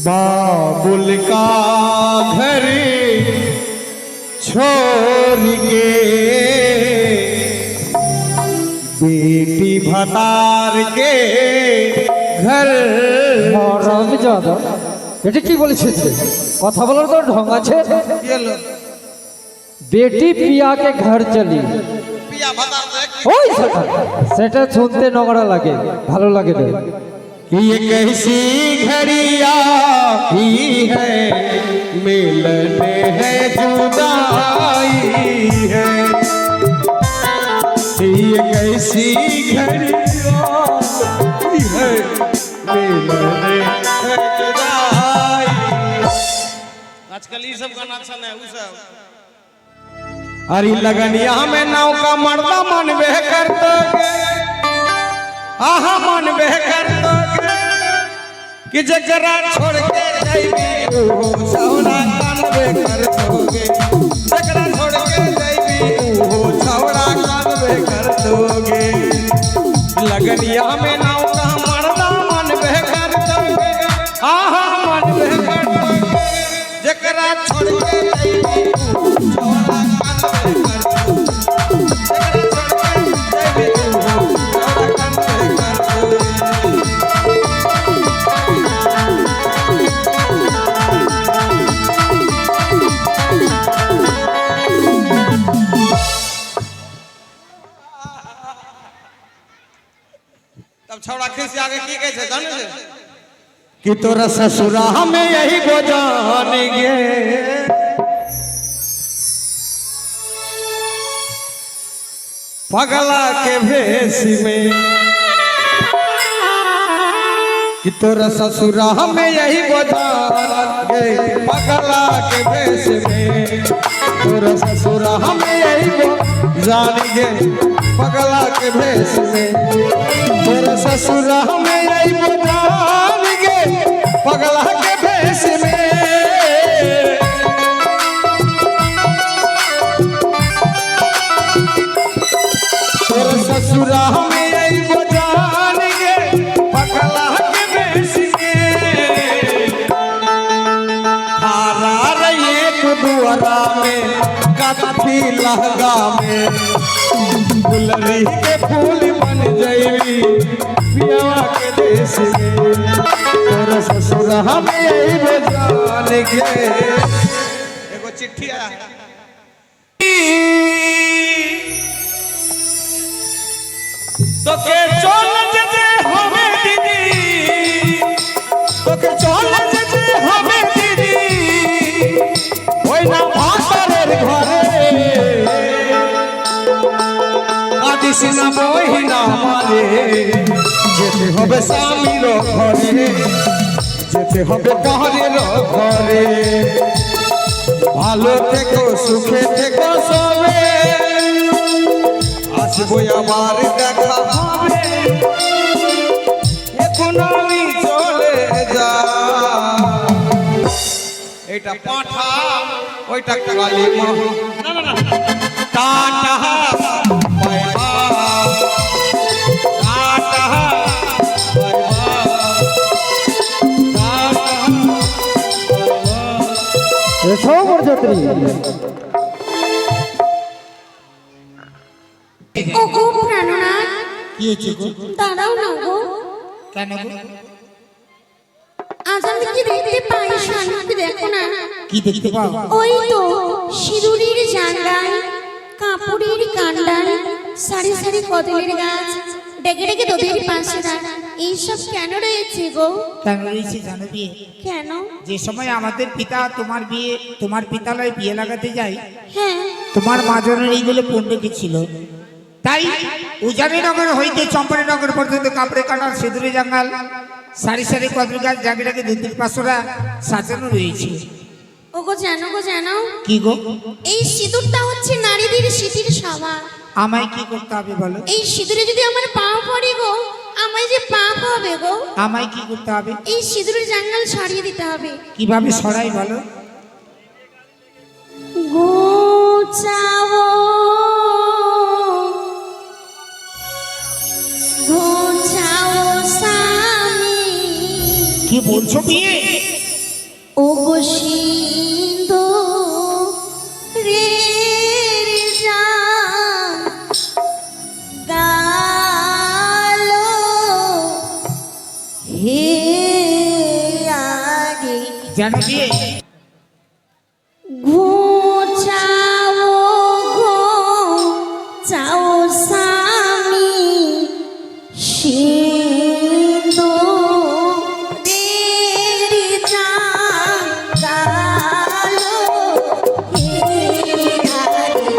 बाबुल का घर छोड़ के बेटी भतार के घर রামজাদা এটা কি বলেছিস কথা বলার তো ঢং আছে বেটি পিয়া के घर चली पिया भतार ওই সেটা শুনতে নোংরা লাগে ভালো লাগে না ये कैसी घड़िया ही है मिलने है जुदाई है ये कैसी घड़िया ही है मिलने है जुदाई। आजकल ये सब गाना अच्छा नहीं है सब। अरे लगनिया में नाव का मर्दा मन बह कर दोगे आहा मन बह कर दोगे कि जगरा छोड़ के जाइबी ओ छौड़ा कान बह कर दोगे जगरा छोड़ के जाइबी ओ छौड़ा कान बह कर दोगे। लगनिया में नाव का मर्दा मन बह कर दोगे आहा मन बह कर दोगे जगरा छोड़ के जाइबी ओ छौड़ा कान बह कर छौड़ा खिस आगे की कहे जाने से कि तोरा ससुरा हमें यही गो जानेंगे पगला के भेष में कि तोरा ससुरा हमें यही गो जानेंगे पगला के भेष में तोरा ससुरा हमें यही गो जानेंगे पगला के भेष में तोरा ससुरा हमें यही गो जानेंगे पगला के भेष में तोरा ससुरा हमें यही गो जानेंगे पगला के भेष में खारा रही दुआरा में कथी लहंगा में गुलरी के फूल बन जाइबी पिया के देश में तोरा ससुर हमें यही जान के एगो चिट्ठी आया तो के चल जे हमें दीदी तो के चल जे हमें दीदी ओइ ना भातरेर घरे आदिसिना बहिना मारे जेते होबे स्वामीर घरे जेते होबे कहरेर घरे भालो থেকো সুখে থেকো সবে আসবো আমার দেখা হবে এখন আমি চলে যা এটা পাঠা ওইটা কালী মা না না না tata bye bye tata bye bye এসো বরযাত্রী ও গো প্রাণনাথ কি হয়েছে গো? দাঁড়াও না গো কেন গো? আজ আমি কি দেখতে পাই শান্তি দেখো না কি দেখতে পাও? ওই তো সিঁদুরের জানলায় কাপড়ের কান্ডায় সারি সারি কদলের গাছ ডেকে ডেকে তোদের পাশে এইসব কেন রয়েছে গো? কেন রয়েছে জানো বিয়ে? কেন? যে সময় আমাদের পিতা তোমার পিতালয়ে বিয়ে লাগাতে যায়, হ্যাঁ তোমার মা জনের এইগুলো পণ্ডকে ছিল, তাই উজানিনগর হইতে চম্পানীনগর পর্যন্ত কাপড়ে কাটার সিঁদুরে জাঙ্গাল সারি সারি কদল গাছ জাগে ডাকে দুধের পাশরা সাজানো রয়েছে। ওগো জানো গো জানো কি গো? এই সিঁদুরটা হচ্ছে নারীদের স্মৃতির সভা। আমায় কি করতে হবে বলো? এই সিঁদুরে যদি আমার পা পড়ে গো আমায় যে পাপ হবে গো। আমায় কি করতে হবে? এই সিঁদুরের জাঙ্গাল সরিয়ে দিতে হবে। কিভাবে সরাই বলো? গোচাও কি বলছো বিয়ে? ও গো সিন্ধু রে গালো হে আগে জানো বিয়ে? ঘুচাও গো চাও স্বামী সিন্ধু রে গালো হে আগে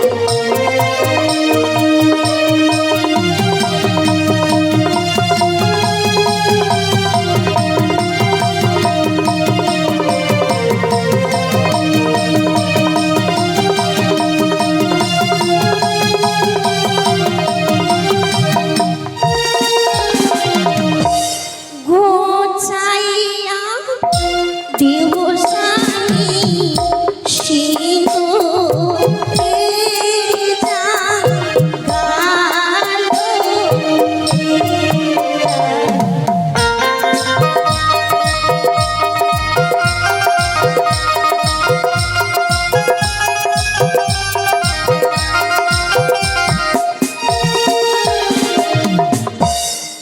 ঘোচাইয়া দেহ স্বামী সিন্ধু রে গালো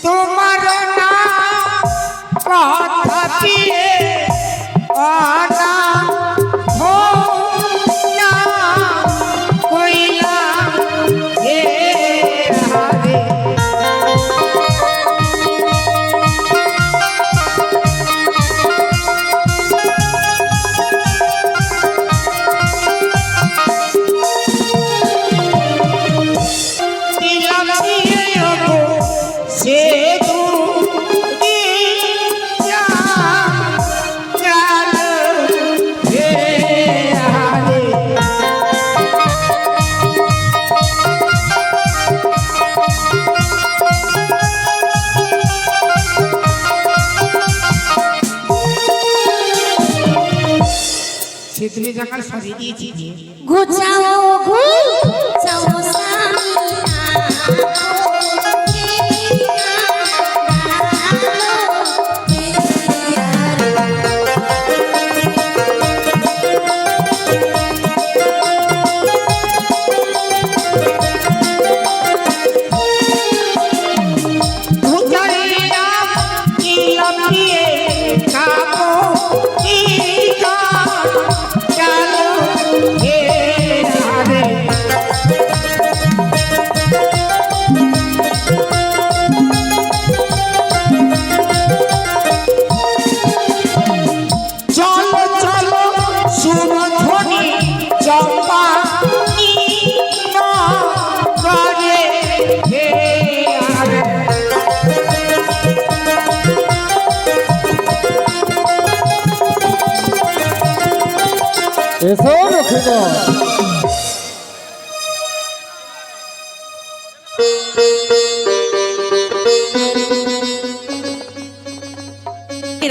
তোমার না কথা দিয়ে আনা হোনা কইলা হে হারে দিলাম দিয়ে গো সে সেতুলে জাঙ্গাল সরিয়ে দিয়েছি যে ঘোচাও ঘোচাও স্বামী ভুতারিয়া দিলাম দিয়ে কাবো ইকা চলো হে হারে চলো চলো সুরধ্বনি চম্পা করে হে হারে এসো লক্ষ্মীধর।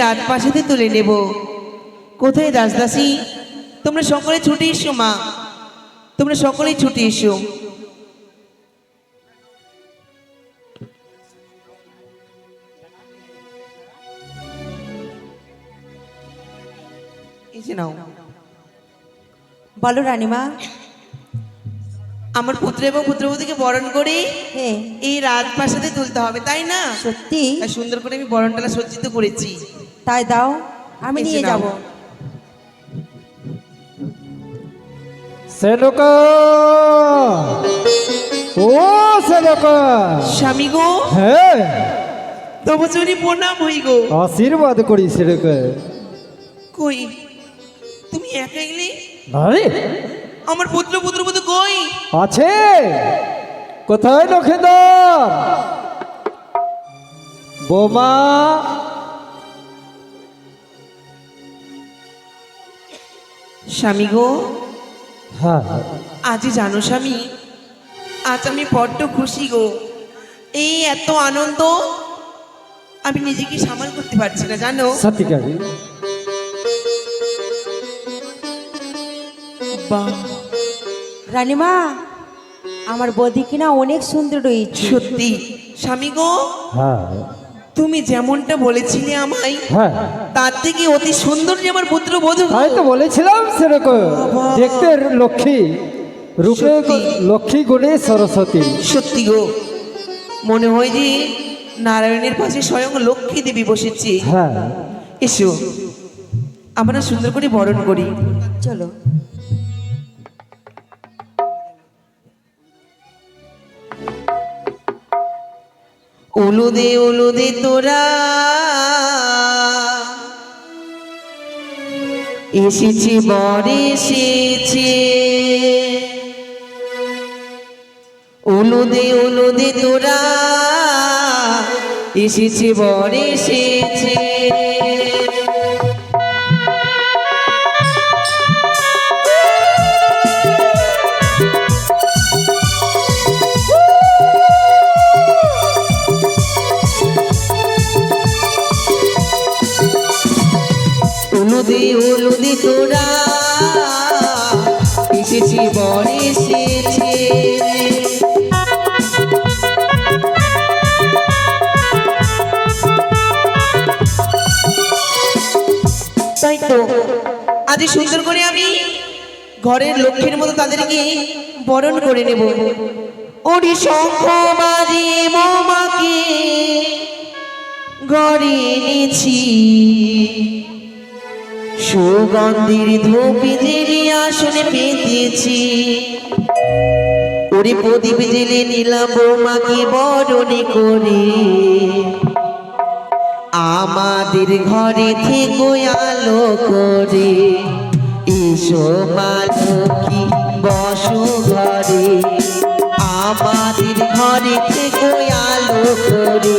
রাজপ্রাসাদে তুলে নেব। কোথায় দাসদাসী? তোমরা সকলে ছুটে এসো মা, তোমরা সকলেই ছুটে এসো। এসে নাও। বলো রানীমা। আমার পুত্র এবং পুত্রবধূকে বরণ করে হ্যাঁ এই রাজপ্রাসাদে তুলতে হবে, তাই না? সত্যি? তাই সুন্দর করে আমি বরণডালা সজ্জিত করেছি। তাই দাও, আমি এসে নিয়ে নাও। যাব। সেলোকা, ও সেলোকা। স্বামী গো, হ্যাঁ, তবু চুরি প্রণাম হই গো। আশীর্বাদ করি সেলোকা। কই তুমি একা এলে? আরে আমার পুত্র পুত্রবধূ কই? আছে, কোথায় লক্ষ্মীধর? বোমা, স্বামী গো, হ্যাঁ আজ জানো স্বামী, আজ আমি বড্ড খুশি গো। এই এত আনন্দ আমি নিজেকে সামাল করতে পারছি না, জানো? সত্যিকারি? বাহ, রানীমা, আমার বৌদি কিনা অনেক সুন্দর রয়েছে। সত্যি স্বামী গো, হ্যাঁ তুমি যেমনটা বলেছিলে আমায়, হ্যাঁ তার থেকে অতি সুন্দর যে আমার পুত্র বধূ। তাই তো বলেছিলাম সেরকম দেখতে লক্ষ্মী রূপে সত্যি। লক্ষ্মী গুণে সরস্বতী। সত্যি গো, মনে হয় যে নারায়ণের পাশে স্বয়ং লক্ষ্মী দেবী বসেছে। হ্যাঁ এসো আমরা সুন্দর করে বরণ করি। চলো। উলুদে তোরা এসেছে বর এসেছে, উলুদে তোরা এসেছে বর এসেছে। উলুদে তোরা এসেছি বর এসেছে। তাই তো আজ সুন্দর করে আমি ঘরের লক্ষ্মীর মতো তাদেরকে বরণ করে নেব। ওরে শঙ্খ বাজে মোমাকে ঘরে এনেছি, সুগন্ধির ধূপি জেলে আসনে পেতেছি। ওরে প্রদীপ জেলে নিলাম বৌমাকে বরণে করে, আমাদের ঘরে থেকে আলো করে। এসো মা লক্ষ্মী বসো ঘরে, আমাদের ঘরে থেকে আলো করে।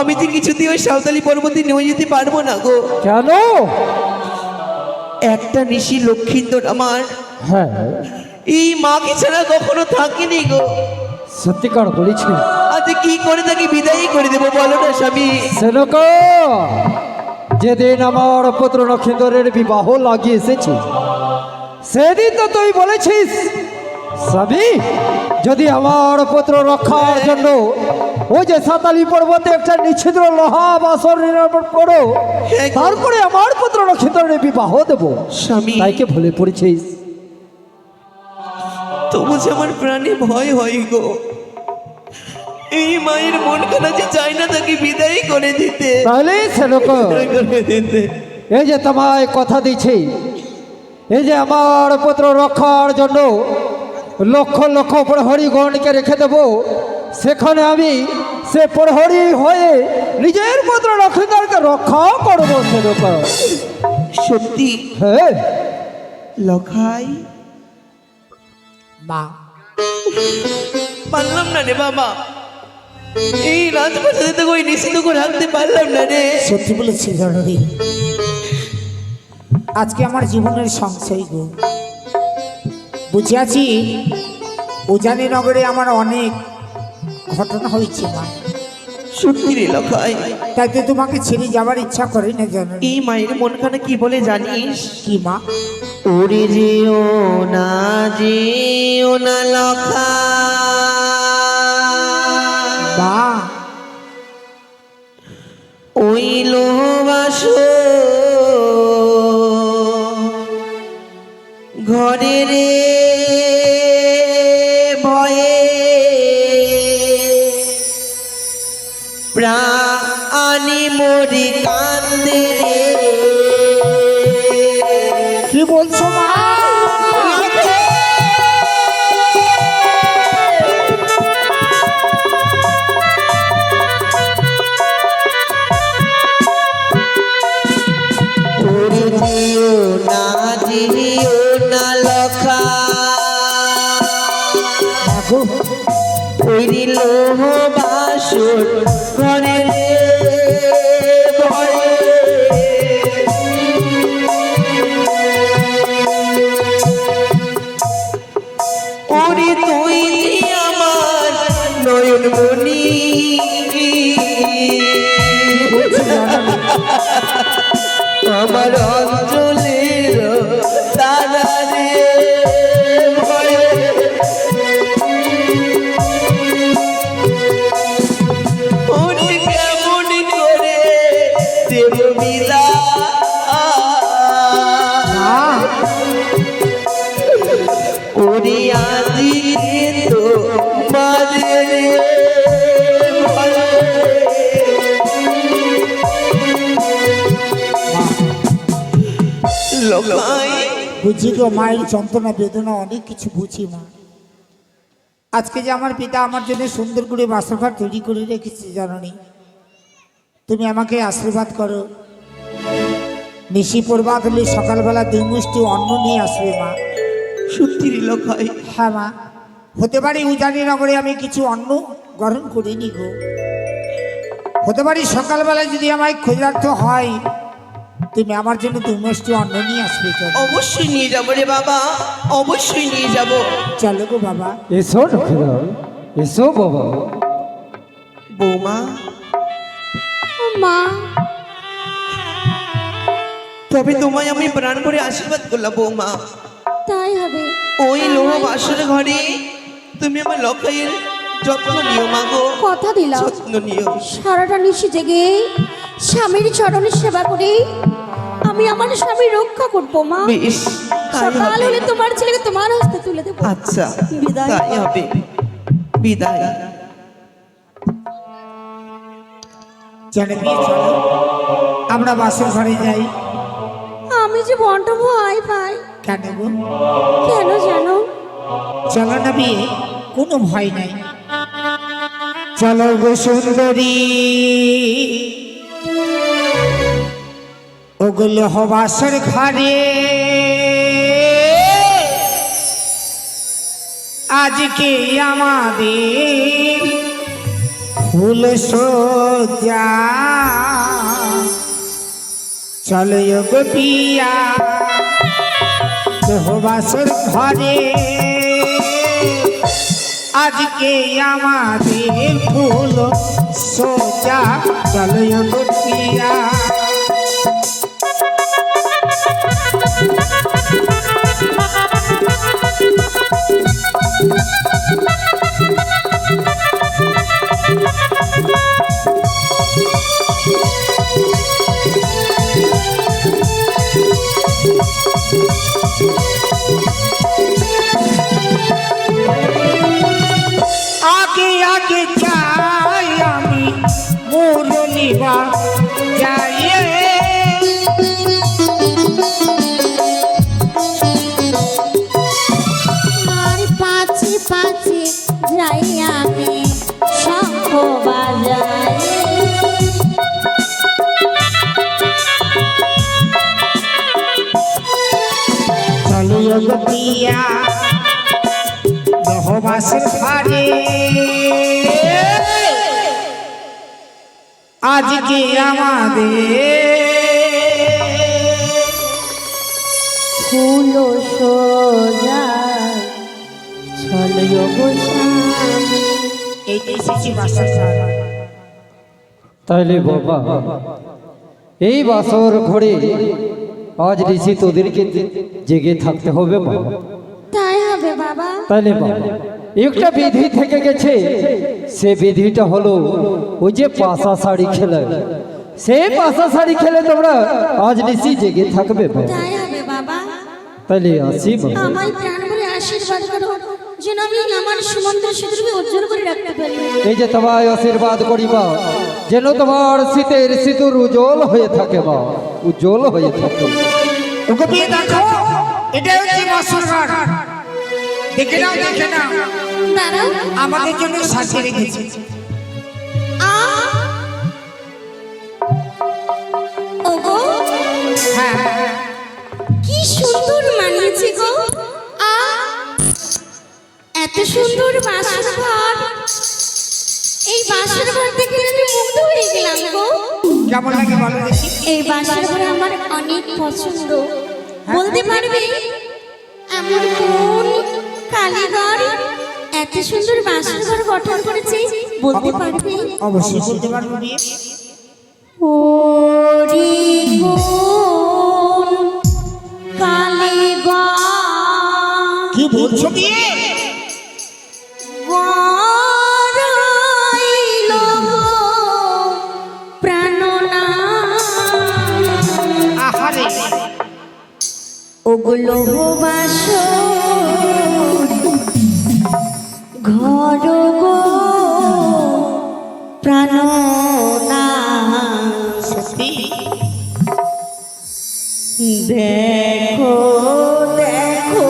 আমি তো কিছুতেই ওই সাঁওতালি পর্বতে নেমে যেতে পারবো না গো। কেন? একটা নিশি লক্ষিন্দর আমার হ্যাঁ এই মাকে ছাড়া কখনো থাকিনি গো। সত্যিকার বলেছি। আজ কি করে তাকে বিদায় করে দেবো বলো না স্বামী? সেরকম যেদিন আমার পুত্র নক্ষত্রের বিবাহ লাগিয়ে এসেছি সেদিন তো তুই বলেছিস স্বামী যদি আমার পুত্র রক্ষার জন্য ওই যে সাতালি পর্বতে একটা নিচ্ছিদ্র লোহা বাসর নির্মাণ করো, তারপরে আমার পুত্র নক্ষত্রের বিবাহ দেবো। স্বামী তাইকে ভুলে পড়েছিস। তবু যে আমার প্রাণে ভয় হয় গো। এই মায়ের মন খানা যে চায় না তাকে বিদায় করে দিতে। তাহলে সেরকম করে দিতে। এই যে তোমায় কথা দিচ্ছি, এই যে আমার পুত্র রক্ষার জন্য লক্ষ লক্ষ প্রহরীগণকে রেখে দেব, সেখানে আমি সে প্রহরী হয়ে নিজের পুত্র নক্ষত্রকে রক্ষা করবো। সেরকম সত্যি হ্যাঁ লখাই মা পারলাম না রে বাবা, এই রাজপ্রাসাদে তো ওই নিষিদ্ধ করে রাখতে পারলাম না রে। সত্যি বলেছি জননী, আজকে আমার জীবনের সংশয় গো। বুঝিয়াছি উজানি নগরে আমার অনেক ঘটনা হয়েছে মা, সত্যি রে লখাই, তাই তো তোমাকে ছেড়ে যাবার ইচ্ছা করে না জননী। এই মায়ের মনখানা কি বলে জানিস? কি মা? ওরে যেও না লখাই, মা ওই লোহবাস ঘরে রে ভয়ে প্রাণী মরি কান্দে রে। কি বলছো মা? যেও না লখা, ওই লোহ বাসর ঘরে রে ভয়ে কিছু জানা নেই। আমার অঞ্চলের দাদা রে ভয়ে উনি কেমন করে দেব মিলা উনি আজি তো মাঝে রে ভয়ে লোকাই বুঝি গো, মায়ের যন্ত্রণা বেদনা অনেক কিছু বুঝি মা। আজকে যে আমার পিতা আমার জন্য সুন্দর করে বাসরঘর তৈরি করে রেখেছে জাননি, তুমি আমাকে আশীর্বাদ করো। নিশি প্রভাত হলে সকালবেলা 2 মুষ্টি অন্ন নিয়ে আসবে মা। সত্যি লোকাই হ্যাঁ মা, হতে পারে উজানি নগরে আমি কিছু অন্ন গ্রহণ করিনি গো। হতে পারে সকালবেলায় যদি আমায় ক্ষুধার্ত হয়, তুমি আমার জন্য 2 মুষ্টি অন্ন নিয়ে আসবে। চলো অবশ্যই নিয়ে যাবো রে বাবা, অবশ্যই নিয়ে যাবো। চলো গো বাবা। এসো লক্ষ্মীধর, এসো বাবা। বৌমা মা, তবে তোমায় আমি প্রাণ করে আশীর্বাদ করলাম বৌমা। তাই হবে। ওই লোহা বাসর ঘরে তুমি আমার লক্ষ্যের যত্ন নিও মা গো, কথা দিলাম যত্ন নিও। সারাটা নিশি জেগে স্বামীর চরণে সেবা করে আমি আমার স্বামী রক্ষা করবো মা। বেশ তাই সকাল হবে। হলে তোমার ছেলেকে তোমার হস্তে তুলে দেবো। আচ্ছা বিদায়। তাই হবে, বিদায়। জানবি চলো আমরা বাসের ঘরে যাই। আমি যে বড্ড ভয় পাই। কেন গো? কেন জানো? চলো না বিয়ে, কোনো ভয় নাই। চলো গো সুন্দরী, ওগুলো হবাসর ঘরে আজকে আমাদের ফুল সজ্জা। চলো গো পিয়া হবাসর ঘরে আজকে আমাদের ফুল সজ্জা। চলো গো পিয়া। আগে আগে যাই আমি মুরলিবা যাই। আর পাছে পাছে যাই আমি শঙ্খ বাজাই। চলো গো পিয়া নহবাসের ঘরে আজকে আমাদের ফুল সজাই। চলো গো স্বামী। এই এসেছি বাসের ঘর। তাইলে বাবা, এই বাসর ঘরে আজ ঋষি তোদেরকে জেগে থাকতে হবে বাবা। তাই হবে বাবা। তাইলে বাবা, একটা বিধি থেকে গেছে, সে বিধিটা হলো ওই যে পাশা শাড়ি খেলে, সেই পাশা শাড়ি খেলে তোমরা আজ ঋষি জেগে থাকবে বাবা। তাই হবে বাবা। তাইলে আসি বাবা। আমায় প্রাণ বলে আশীর্বাদ করো, যেন আমি আমার সুমন্ত সিঁদুরকে উজ্জ্বল করে রাখতে পারি। এই যে তোমায় আশীর্বাদ করিবা, যেন তোমার শীতের সিঁদুর উজ্জ্বল হয়ে থাকে বা উজ্জ্বল হয়ে থাকে। ওকে বিয়ে দেখো, এটা হচ্ছে বাসর ঘর। দেখে নাও, দেখে নাও, দাঁড়াও। আমাদের জন্য সাজিয়ে রেখেছে। ওগো, হ্যাঁ কি সুন্দর মানিয়েছে গো। এত সুন্দর বাসর ঘর, এই বাসর ঘর দেখে আমি মুগ্ধ হয়ে গেলাম গো। কেমন লাগে বলো দেখি? এই বাসর ঘর আমার অনেক পছন্দ। বলতে পারবে এমন কোন কালীঘর এত সুন্দর বাসর ঘর গঠন করেছে? বলতে পারবে? অবশ্যই বলতে পারবো বিয়ে। ওরে কোন কালে কি বলছো বিয়ে? গড়াইল প্রাণনা আহারে ওগুলো বাস ঘর গো প্রাণনা সত্যি দেখো দেখো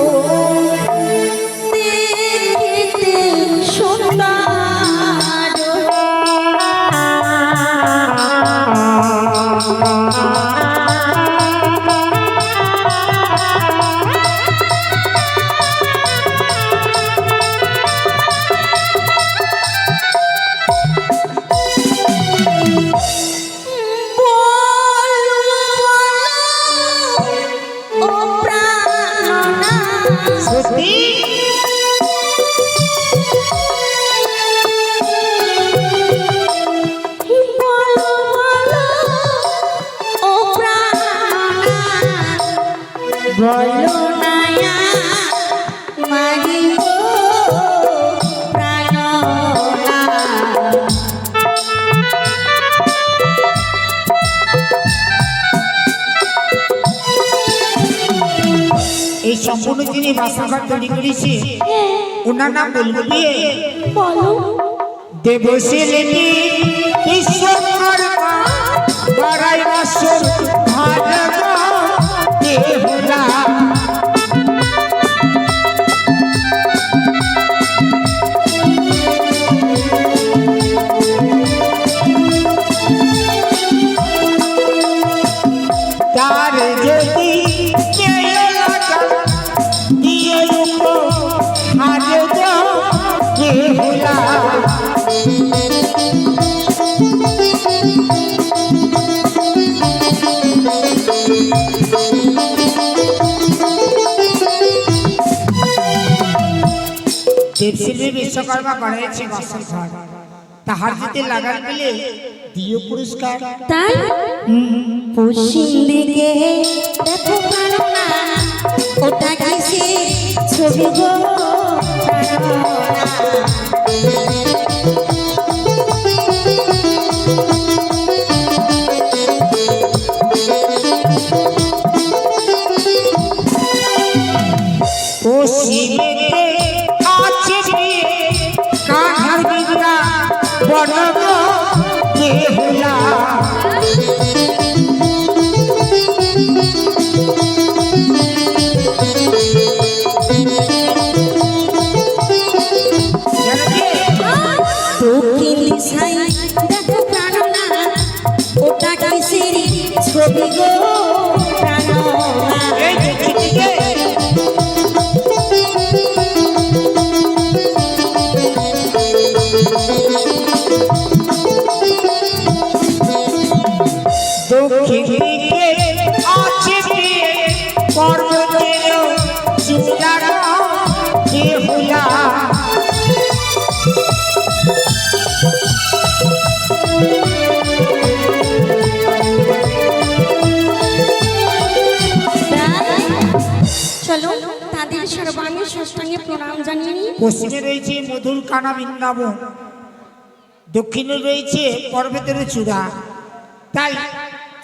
দেখিতে সুন্দর ও প্রাণনা সত্যি বলো বলো ও প্রাণনা বলো নায়া মারিব প্রাণনা এই সম্পূর্ণ যিনি বাসাঘর তৈরি করেছে ওনার নাম বলবো বিয়ে? বলো দেবশিল্পী বিশ্বকর্মা বারাই বাসর ভাজগ দেহুলা তার যদি কেউ লাগা দিয়ে রূপ ভাজগ দেহুলা দেবশিল্পী বিশ্বকর্মা বানিয়েছে বাসর ঘর, তাহার যদি লাগান পেলে দিও পুরস্কার। তাই পশ্চিম দিকে দেখো প্রাণনা ওটা কিসে ছবি গো প্রাণনা পশ্চিমেতে আছে বিয়ে কাঁঠার বিদ্যা বনগ দেহুলা দক্ষিণ দিশায় দেখো প্রাণনা ওটা কিসের ছবি গো প্রাণনা এই দেখি দিকে দক্ষিণ দিকে আছে বিয়ে পর্বতের চূড়ার দেহুলা চলো তাদের সর্বাঙ্গে সাষ্টাঙ্গে প্রণাম জানিয়ে নিই। পশ্চিমে রয়েছে মধুর কানা বৃন্দাবন, দক্ষিণে রয়েছে পর্বতের চূড়া। তাই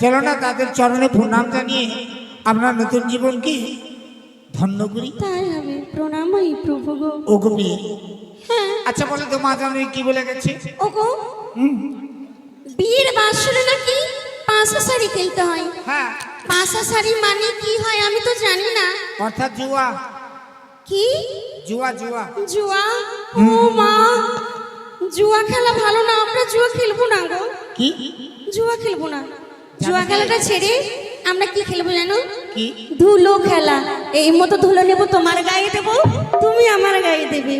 চলো না তাদের চরণে প্রণাম জানিয়ে আমরা নতুন জীবনকে ধন্য করি। তাই হবে প্রণাম এই প্রভু গো। ও গো বিয়ে, হ্যাঁ আচ্ছা বলো তো মা জানো কি বলে গেছে? ও গো বিয়ের বাসরে নাকি পাঁচা শাড়ি খেলতে হয়। হ্যাঁ, পাঁচা শাড়ি মানে কি হয় আমি তো জানি না। অর্থাৎ জুয়া। কি জুয়া জুয়া জুয়া? ও মা, জুয়া খেলা ভালো না, আমরা জুয়া খেলবো না গো। কি জুয়া খেলবো না, জুয়া খেলাটা ছেড়ে আমরা কি খেলবো জানো? কি? ধুলো খেলা। এই মতো ধুলো নেবো, তোমার গায়ে দেবো, তুমি আমার গায়ে দেবে।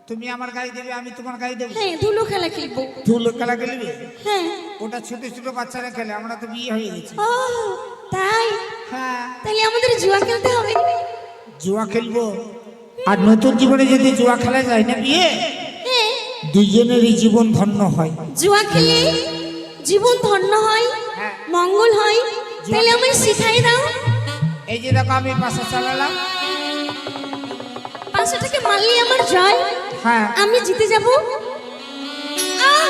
তুমি আমার গায়ে দেবে, আমি তোমার গায়ে দেবো। হ্যাঁ ধুলো খেলা খেলবো। ধুলো খেলা খেলবে? হ্যাঁ। ওটা ছোট ছোট বাচ্চারা খেলে, আমরা তো বিয়ে হয়ে গেছি। ও তাই? হ্যাঁ, তাহলে আমাদের জুয়া খেলতে হবে। জুয়া খেলবো। আর নতুন জীবনে যদি জুয়া খেলা যায় না বিয়ে, হ্যাঁ, দুইজনেরই জীবন ধন্য হয়। জুয়া খেলে জীবন ধন্য হয়, হ্যাঁ। মঙ্গল হয়, তাহলে আমায় শিখাই দাও। এই যে দেখো আমি পাশা চালালাম, পাঁচটাকে মারলে আমার জয়, হ্যাঁ আমি জিতে যাব। আহ!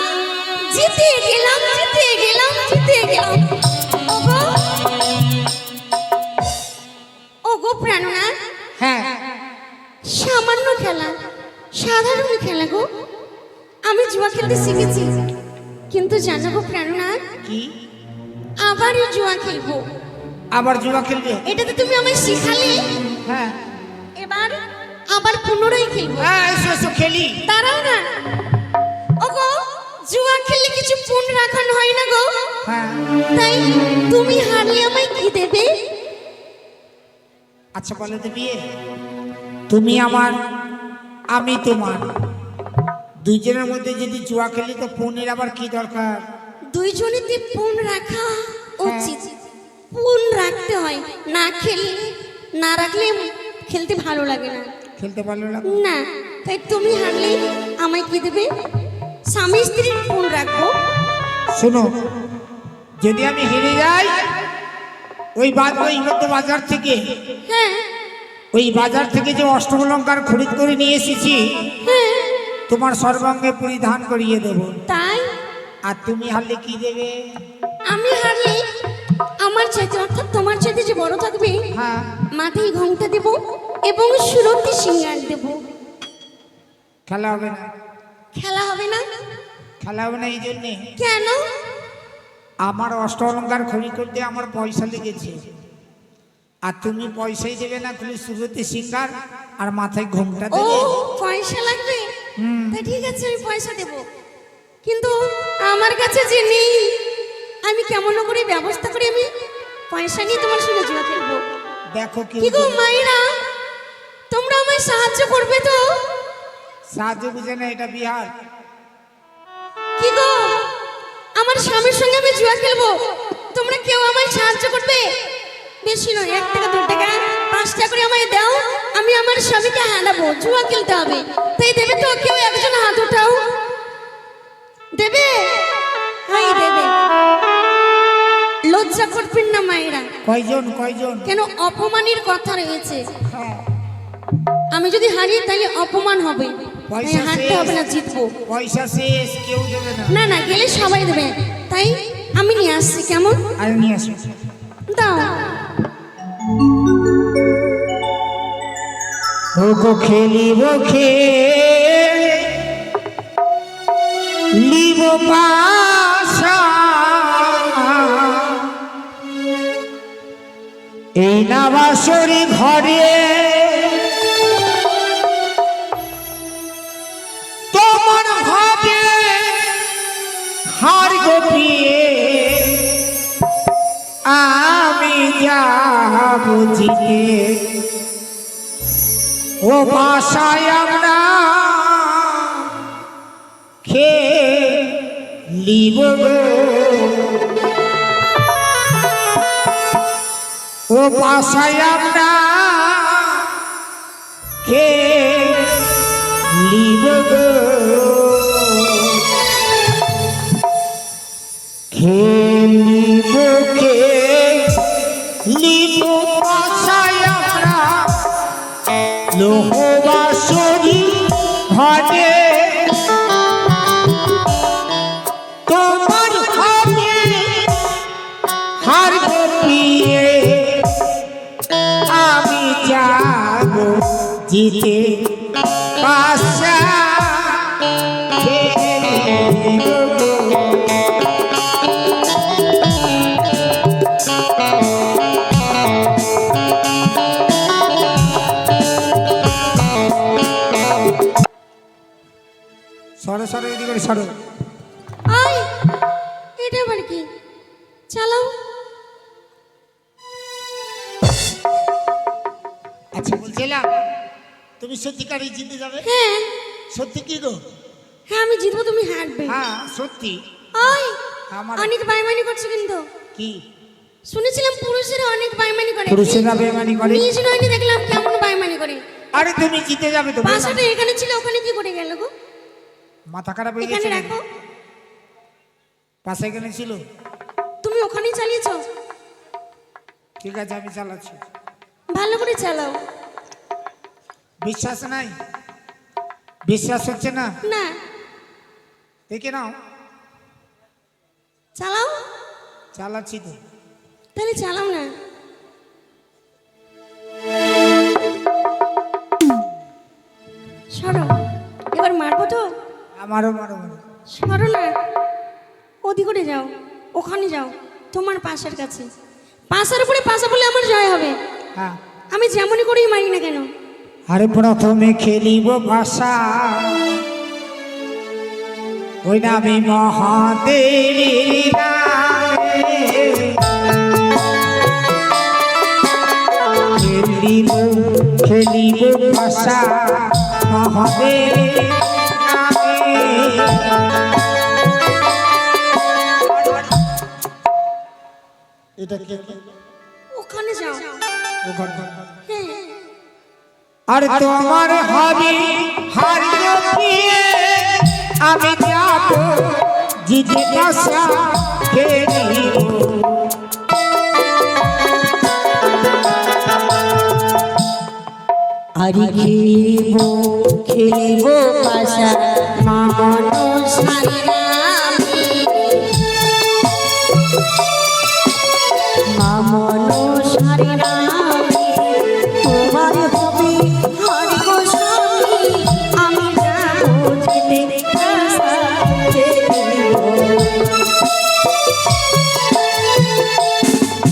জিতে গেলাম, জিতে গেলাম, জিতে গেলাম। ওগো, ওগো প্রাণনাথ, হ্যাঁ সামান্য খেলা, সাধারণ খেলা গো। আমি জুয়া খেলতে শিখেছি, কিন্তু জানো গো প্রাণনাথ, কি আবারও জুয়া খেলবো। আবার জুয়া খেলবে? এটা তো তুমি আমায় শিখালে, হ্যাঁ এবার আবার পুনরায় খেলবো। হ্যাঁ এসো এসো খেলি। দাঁড়াও না, ওগো জুয়া খেললে কিছু পুন রাখানো হয় না গো। হ্যাঁ তাই তুমি হারলে আমায় কি দেবে? আচ্ছা বলে তো বিয়ে, তুমি আমার আমি তোমার, দুইজনের মধ্যে যদি জুয়া খেলি তো ফোনের আবার কি দরকার? দুইজনেতে পুন রাখা উচিত, পুন রাখতে হয়। না খেললে, না রাখলে খেলতে ভালো লাগে না। খেলতে পারলো না? না, তাই তুমি হারলে আমায় কি দেবে? স্বামী স্ত্রীর পুন রাখবো। শোনো, যদি আমি হেরে যাই, ওই বাজার থেকে, হ্যাঁ ওই বাজার থেকে যে অষ্টমলঙ্কার খরিদ করে নিয়ে এসেছি, হ্যাঁ, তোমার সর্বাঙ্গে পরিধান করিয়ে দেব। তাই আর তুমি হারলে কি দেবে? আমি হারলে আমার চাইতে, অর্থাৎ তোমার চাইতে যে বড় থাকবে, হ্যাঁ মাথায় ঘোমটা দেব এবং সুরতি সিঙ্গার দেব। খেলা হবে না? খেলা হবে না? খেলা হবে না এই জন্যে কেন? আমার অষ্টলঙ্কার খরিদ করতে আমার পয়সা লেগেছে, আর তুমি পয়সাই দেবে না, খালি সুরতি সিঙ্গার আর মাথায় ঘোমটা ও, দেবে। পয়সা লাগবে? তা ঠিক আছে, আমি পয়সা দেব, কিন্তু আমার কাছে যে নেই, আমি কেমন করে ব্যবস্থা করে আমি পয়সা নিয়ে তোমার সঙ্গে জুয়া খেলবো। দেখো কি কি গো মায়েরা, তোমরা আমায় সাহায্য করবে তো? সাহায্য বুঝে না, এটা বিহার। কি গো, আমার স্বামীর সঙ্গে আমি জুয়া খেলবো, তোমরা কেউ আমায় সাহায্য করবে? বেশি নয়, 1 টাকা 2 টাকা 5 টাকা করে আমায় দাও, আমি আমার স্বামীকে হারাবো, জুয়া খেলতে হবে। তাই দেবে তো? কেউ একজন হাত উঠাও। দেবে? হ্যাঁ দেবে। লজ্জা করবেন না মায়েরা। কয়জন কয়জন? কেন, অপমানের কথা রয়েছে। হ্যাঁ, আমি যদি হারি তাহলে অপমান হবে, তাই পয়সা হারতে হবে না, জিতবো। পয়সা শেষ, কেউ দেবে না। না না, গেলে সবাই দেবে, তাই আমি নিয়ে আসছি। কেমন? আর নিয়ে আসো। দাও। ওগো খেলিব খেলিব পাশা, এই নাবাসরি ঘরে তোমার হবে হার গোপিয়ে, আমি যাব জিতে। ও বাসায় আমরা খেলিব গো, ও বাসায় আমরা খেলিব গো, খেলিব খেলিব বাসায় আমরা লোহবাসরি ঘরে তোমার হবে হার গোপিয়ে, আমি যাব জিতে পাশা খেলিব গো। সরো সরো এদিকে করে সরো। আই, এটা আবার কি? চালাও। আচ্ছা বলছিলাম, তুমি সত্যিকারই জিতে যাবে? হ্যাঁ সত্যি কি গো? হ্যাঁ, আমি জিতবো, তুমি হারবে। হ্যাঁ সত্যি। আই, আমার অনেক বাইমানি করছো কিন্তু। কি? শুনেছিলাম পুরুষেরা অনেক বাইমানি করে। পুরুষেরা বেমানি করে? নিজ নয়নি দেখলাম কেমন বাইমানি করে। আরে তুমি জিতে যাবে তো। পাশাটা এখানে ছিল, ওখানে কি করে গেল গো? মাথা খারাপ হয়ে এখানে গেছে। রাখো। পাশে এখানে ছিল। তুমি ওখানেই চালিয়েছো? ঠিক আছে, আমি চালাচ্ছি। ভালো করে চালাও। বিশ্বাস নাই? বিশ্বাস হচ্ছে না? না, দেখে নাও। চালাও। চালাচ্ছি তো। তাহলে চালাও না। সরো, এবার মারবো তো। আমারও মারো মারো। সরো না, ওদিক করে যাও, ওখানে যাও, তোমার পাশের কাছে। পাশের উপরে পাশা বলে আমার জয় হবে। হ্যাঁ, আমি যেমনই করেই মারি না কেন। আরে প্রথমে খেলিব ভাষা, ওই নামে মহাদেব। খেলিব খেলিব ভাষা মহাদেব নামে। এটা কে? ওখানে যাও। ওখানে। হ্যাঁ, আর তোমার হবে হারিয়ে দিয়ে আমি যাব জিতে পাশা খেলিব। আরে খেলিব খেলিব পাশা মানুষ মানুষ হারে নামে তোমার হবে হারি গো স্বামী আমি যাবো যেতে পাশা খেলিব।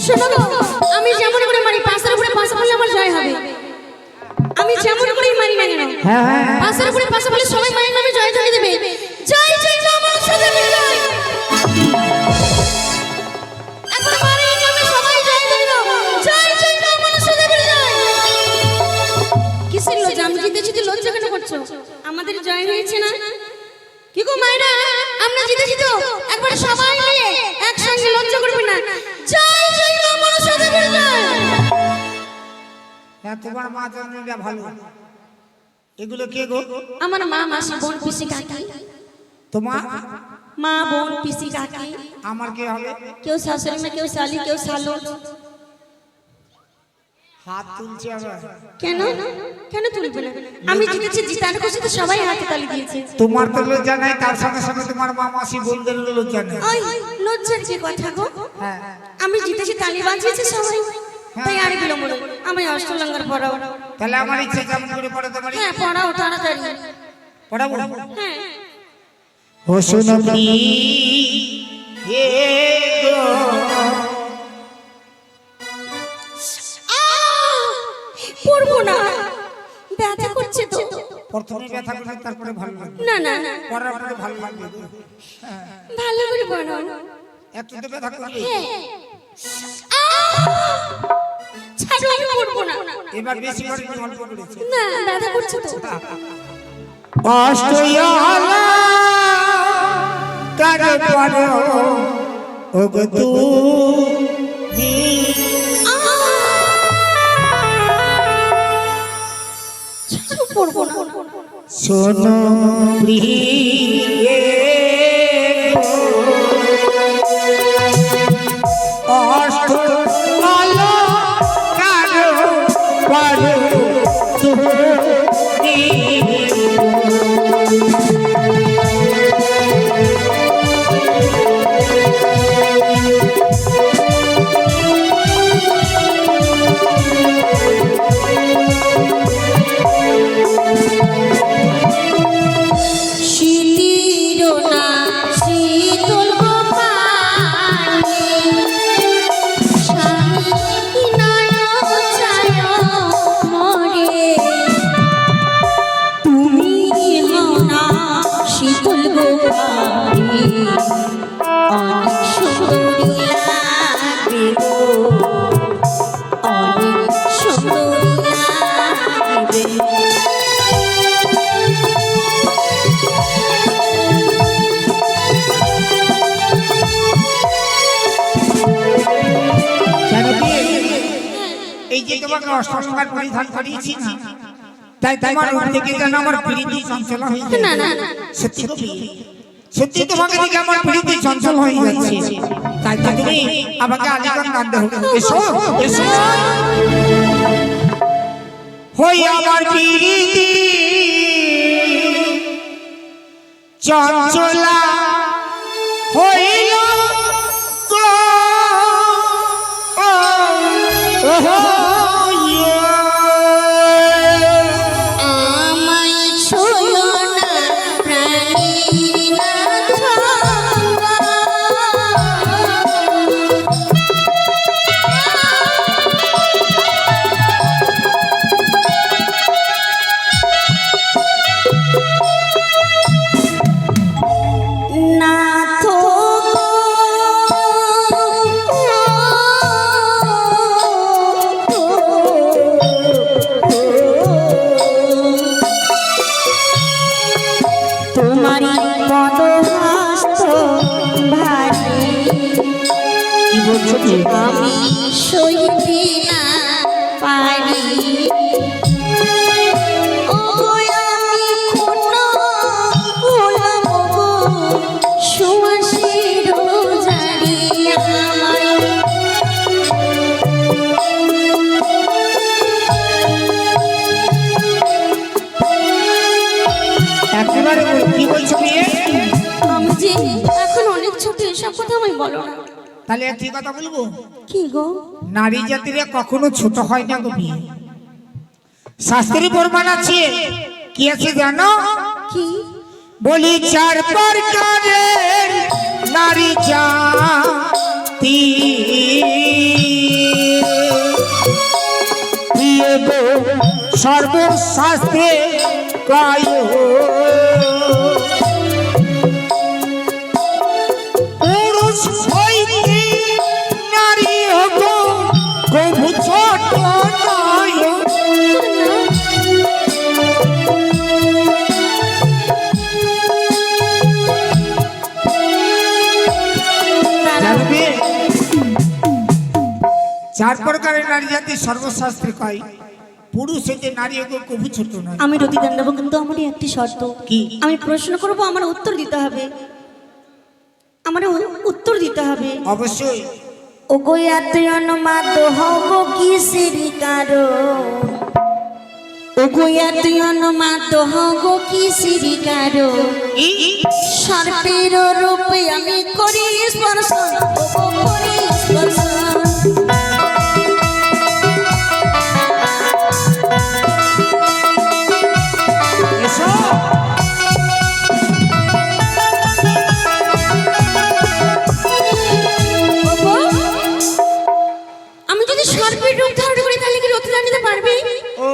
শোনো গো, আমি যেমন করে মারি পাশের উপরে পাশা বলে আমার জয় হবে। আমি যেমন করেই মারি না কেন, পাশের উপরে পাশা বলে সবাই মায়ের নামে জয় জয় দেবে। জয় জয় মা মনসা দেবীর জয়। এখন মায়ের নামে সবাই জয় জয় দাও। জয় জয় মা মনসা দেবীর জয়। কিসের লজ্জা? আমি জিতেছি তো লজ্জা কেন করছো? আমাদের জয় হয়েছে না? কি গো মায়েরা, আমরা জিতেছি তো, একবার সবাই মিলে একসঙ্গে লজ্জা করবে না। জয় জয় মা মনসা দেবীর জয়। হ্যাঁ, তোমার মা জননীরা ভালো। এগুলো কে গো? আমার মা, মাসি, বোন, পিসি, কাকি। তোমার মা, বোন, পিসি, কাকি। আমার কে হবে? কেউ শাশুড়ি মা, কেউ শালি, কেউ শালো। হাত তুলছে আবার। কেন কেন তুলবে না? আমি জিতেছি, জিতার খুশিতে সবাই হাতে তালি দিয়েছে। তোমার তো লজ্জা নাই, তার সঙ্গে সঙ্গে তোমার মা মাসি বোনদের লজ্জা নেই। ওই লজ্জার কি কথা গো? হ্যাঁ, আমি জিতেছি, তালি বাজিয়েছে সবাই, তাই আর বিলম্ব নয়। আমি অষ্টলঙ্গার পড়াও। তাহলে আমার ইচ্ছে যেমন করে পড়াতে পারি হ্যাঁ, পড়াও তাড়াতাড়ি। পড়াবো। হ্যাঁ, ও শুনবি এ গো, পড়বো না, ব্যথা করছে তো। প্রথমে ব্যথা করবে, তারপরে ভালো লাগবে। না না না, পড়ার পরে ভালো লাগবে। ভালো করে পড়াও। একটু তো ব্যথা করবে। ছাড়ো, আমি পড়বো না। এবার বেশি করে অল্প করেছে। না, ব্যথা করছে তো। অষ্টয়ালা কার পড়ো ওগো তুমি, ছাড়ো, পড়বো না। শোনো প্রিয়ে গো, অষ্টয়ালা কার পড়ো তুমি। শীতির না শীতল গোপালে স্বামী নয়ন ছায় মরে। তুমি হও না শীতল গোপালে অনেক সুন্দরী লাগবে গো, অনেক সুন্দরী লাগবে। এই যে তোমাকে অষ্টমঙ্গল পরিধান করিয়েছি না, তাই তোমার উপর থেকে যেন আমার প্রীতি চঞ্চল হয়ে যায়। না না না, সত্যি গো, সত্যি তোমাকে দেখে আমার প্রীতি চঞ্চল হয়ে যাচ্ছে, তাই তো তুমি আমাকে আলিঙ্গন টানতে হবে। এসো এসো হই আমার প্রীতি চঞ্চলা হইল গো, আমায় ছোঁয়ো না প্রাণীর নাথ। নাথ তোমারি পদহস্ত ভারী, কি বলছো কি? আমি সইতে না পারি। ও আমি ক্ষুণ্ণ হলাম গো, সুবাসের জারি আমার। একেবারে কি বলছো মেয়ে? আমি যে এখন অনেক ছোট, এসব কথা আমি বলো না। তাহলে একটি কথা বলবো, কি গো? নারী জাতিরা কখনো ছোট হয় না গো মেয়ে। শাস্ত্রী প্রমাণ আছে, কি আছে জানো? কি? বলি চার প্রকারের নারী জাতি, প্রিয় গো সর্বশাস্ত্রে কয়, পুরুষ হইতে নারী হবো কবু ছোট নয়। জানবে? চার প্রকারের নারী জাতি সর্বশাস্ত্রে কয়, পুরুষ হইতে নারী হবো কবু ছোট নয়। আমি রতিদান দেবো, কিন্তু আমারই একটি শর্ত। কি? আমি প্রশ্ন করব, আমার উত্তর দিতে হবে। আমার উত্তর দিতে হবে। অবশ্যই। ও গোয়া তুই অনুমাদ হব কি সিরি কারো, ও গোয়া তুই অনুমাদ হব কি সিরি কারো, সর্পের রূপে আমি করি স্পর্শ, ও করি স্পর্শ। এসো। ওগো, আমি যদি সর্পের রূপ ধারণ করি তাহলে কি রতিদান নিতে পারবে? ও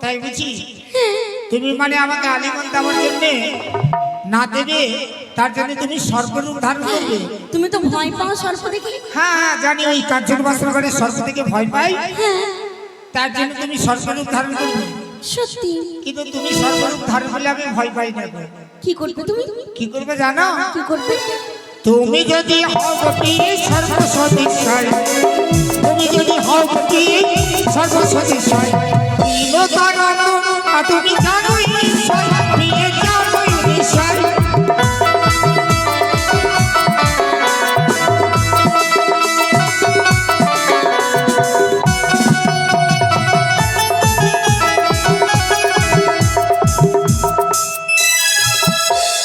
তাই বুঝি? হ্যাঁ। তুমি মানে আমাকে আলিঙ্গন দেওয়ার জন্য না দেবে, তার জন্য তুমি সর্বরূপ ধারণ করবে? তুমি তো ভয় পাও সর্প দেখে। হ্যাঁ হ্যাঁ জানি, ওই কাঞ্চন বস্ত্র করে সর্প থেকে ভয় পাই, হ্যাঁ, তার জন্য তুমি সর্বরূপ ধারণ করবে। সত্যি। কিন্তু তুমি সর্বরূপ ধারণ করলে আমি ভয় পাই না গো। কি করবে তুমি? কি করবে জানো? কি করবে? তুমি যদি হও গতি সর্বসদৃশয়, তুমি যদি হও গতি সর্বসদৃশয়, তুমি জানোই বিষয়, প্রিয়ে জানোই বিষয়।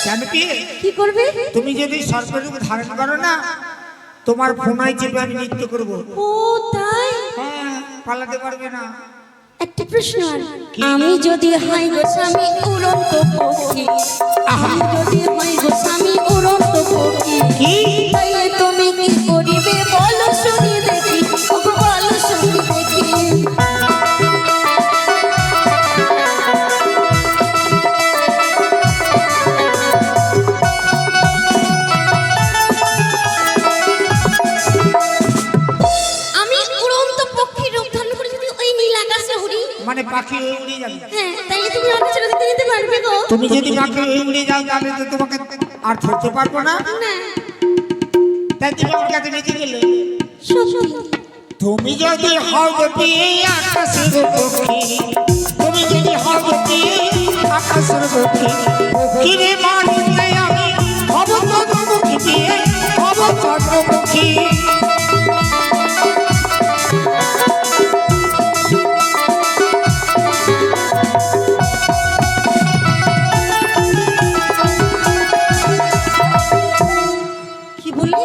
জানবি? কি করবে? তুমি যদি সর্বরূপ ধারণ করো না, তোমার ফোনায় চেপে আমি নৃত্য করবো। ও তাই? হ্যাঁ, পালাতে পারবে না। একটা প্রশ্ন আর, আমি যদি হই গো স্বামী উড়ন্ত পক্ষী, আমি যদি হই গো স্বামী উড়ন্ত পক্ষী, কি? তাইলে তুমি কি করিবে বলো শুনি দেখি, ওগো বলো শুনি দেখি। আমি উড়ন্ত পক্ষীর রূপ ধারণ করে যদি ওই নীল আকাশে উড়ি, মানে পাখি হয়ে উড়ে যাবে। হ্যাঁ, তাইলে তুমি আমাকে ছেড়ে দিতে নিতে পারবে গো? তুমি যদি পাখি হয়ে উড়ে যাও তাহলে তো তোমাকে আর ধরতে পারবো না। না, তাই তুমি আমার কাছে নিতে গেলে। সত্যি। তুমি যদি হও গতি আকাশের পক্ষী, তুমি যদি হও গতি আকাশের পক্ষী, পক্ষীরে মারতে আমি হব দিয়ে হব চন্দ্রমুখী। কি বললি?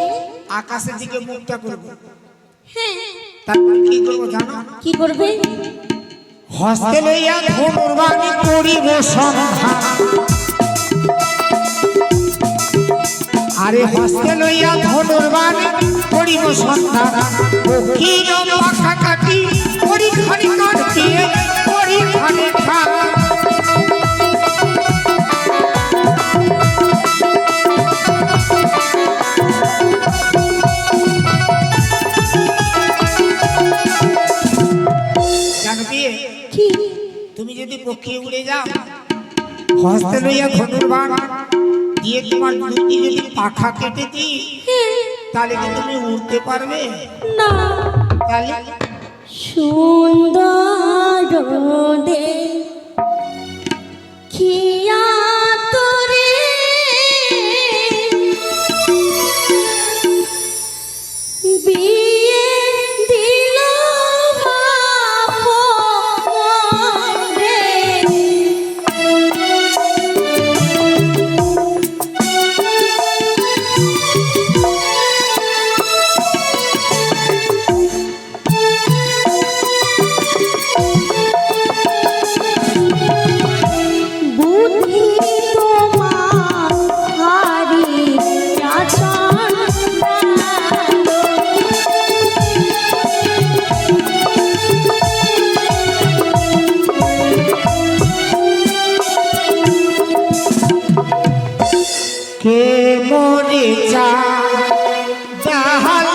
আকাশের দিকে মুখটা করবো, হ্যাঁ, তারপর কি করবো জানো? কি করবে? হস্তে লইয়া ধনুর্বাণী করিব সন্ধান। আরে হস্তে লইয়া ধনুর্বাণী করিব সন্ধান। পক্ষীর পাখা কাটি করি খানি কাটি করি খানি খা। জানবি কি? তুমি যদি পক্ষে উড়ে যাও, হস্তে লইয়া ধনুর্বাণ দিয়ে তোমার দুটি যদি পাখা কেটে দিই, তাহলে কি তুমি উড়তে পারবে? না, তাহলে সুন্দর দে খিয়া তোরে বিয়ে দিল রে। বুদ্ধি তোমার হারিয়া কে মরে যা জাহাল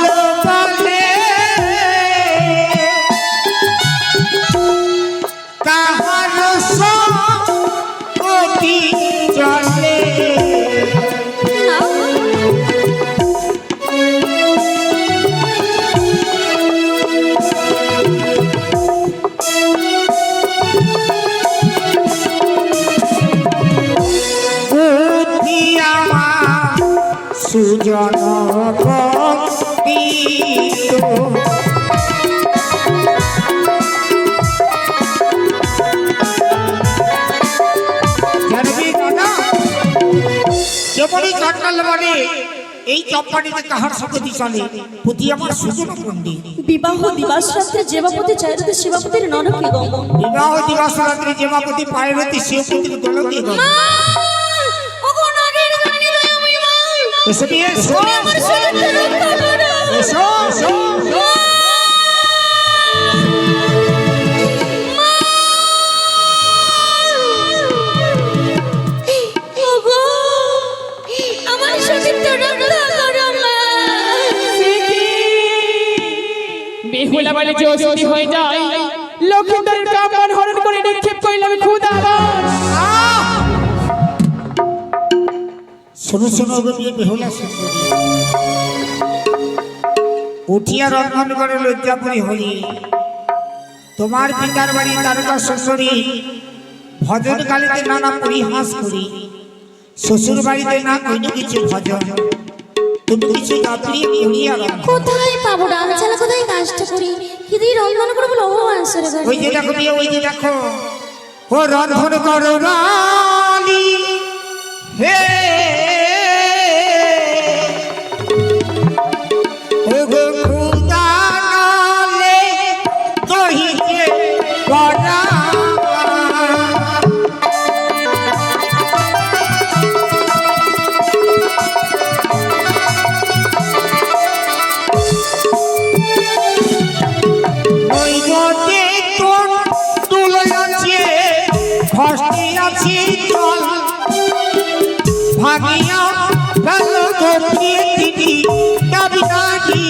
বলে কাহার সঙ্গতি চলে। বুদ্ধি আমার সুজন ভক্তিত। জানবি দাদা, যেমনই চটকাল বলে এই চম্পাটিতে কাহার সঙ্গতি চলে, প্রতি আমার সুজন পণ্ডিত। বিবাহ দিবস রাত্রে যেবাপতি চাইতে শিবাপতির নরকে গমন। বিবাহ দিবস রাত্রে যেমাপতি পায়রতি শিবপতির গলকে গমন। এসো বিয়ে, এসো। এসো, এসো। আমার সতীর্থ রক্ষা করো মা। বেহুলা বলে যে অসুধি হয়ে যায়, লক্ষ্মীন্দরের কামান হরণ করে নিক্ষেপ করিলাম ক্ষুধা আবার। শোনো শোনো গো বিয়ে বেহুলা সুন্দরী, উঠিয়া রন্ধন করে লজ্জাপুরী হলি। তোমার পিতার বাড়ি তারকা শ্বশুরী ভজন কালীতে নানা পরিহাস করি। শ্বশুর বাড়িতে না কোনো কিছু ভজন, তুমি কিছু দাবি করিয়া রাখো। কোথায় পাবো ডাল চালা, কোথায় কাজটা করি, কিদি রন্ধন করে বলো ও আসরে ওই যে দেখো বিয়ে, ওই যে দেখো ও রন্ধন করো রানী হে। ও গো খুদা নালে কহিতে পড়া। ওই গতে তোর তুলে আছে ফসটি আছে জল ভাগিয়া ভালো গতিয়ে দিদি দাবি দাবি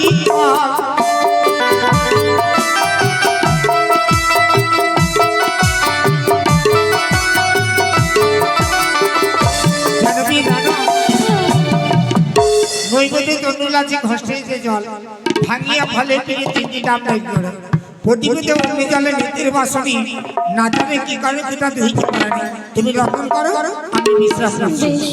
জানবি জানো নৈবতে তন্ডুল আছে ঘষতে জল ভাঙিয়া ফলে পেয়ে তিনটি ডাব নাই করে প্রতিপদে অগ্নি জলে নীতির বাসনী না জানে কি কারণে সেটা ধুইতে পারেনি। তুমি রক্ষণ করো, আমি বিশ্রাম করছি। বেশ।